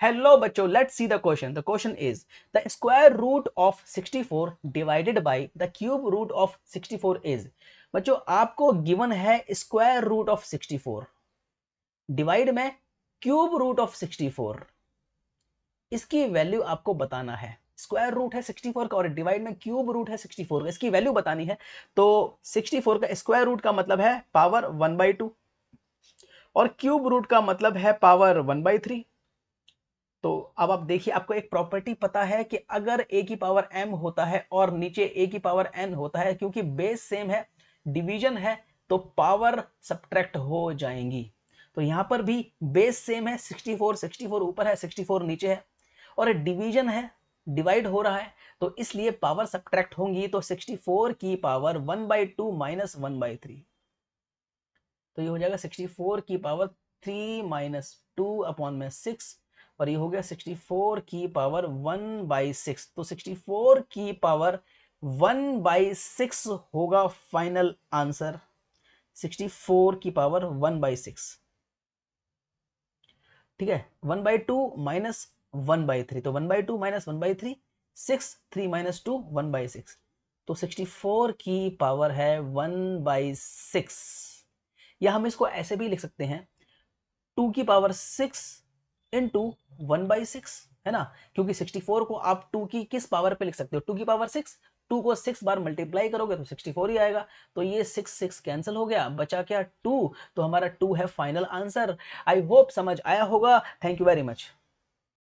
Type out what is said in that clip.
Hello बच्चों, let's see the question. The question is the square root of 64 divided by the cube root of 64 is. बच्चों आपको given है square root of 64 divide में cube root of 64. इसकी value आपको बताना है. Square root है 64 का और डिवाइड में क्यूब रूट है 64 का, इसकी वैल्यू बतानी है. तो 64 का स्क्वायर रूट का मतलब है पावर 1/2 और क्यूब रूट का मतलब है पावर 1/3. तो अब आप देखिए, आपको एक प्रॉपर्टी पता है कि अगर a की पावर m होता है और नीचे a की पावर n होता है, क्योंकि बेस सेम है, डिवीजन है, तो पावर सब्ट्रैक्ट हो जाएंगी. तो यहां पर भी बेस सेम है, 64 ऊपर है, 64 नीचे है, और डिवीजन है, डिवाइड हो रहा है, तो इसलिए पावर सब्ट्रैक्ट होंगी. तो 64 की पावर 1/2 माइनस 1/3, तो ये हो जाएगा 64 की पावर 3 माइनस 2 अपॉन में 6, और ये हो गया 64 की पावर 1/6. तो 64 की पावर 1/6 होगा फाइनल आंसर. 64 की पावर 1/6. ठीक है, 1/2 माइनस 1/3, तो 1/2 माइनस 1/3 6, 3 माइनस 2 1/6. तो 64 की पावर है 1/6. या हम इसको ऐसे भी लिख सकते हैं, 2 की पावर 6 इंटू 1/6, है ना, क्योंकि 64 को आप 2 की किस पावर पे लिख सकते हो, 2 की पावर 6. 2 को 6 बार मल्टीप्लाई करोगे तो 64 ही आएगा. तो ये 6 कैंसिल हो गया, बचा क्या 2. तो हमारा 2 है फाइनल आंसर. आई होप समझ आया होगा. Thank you very much.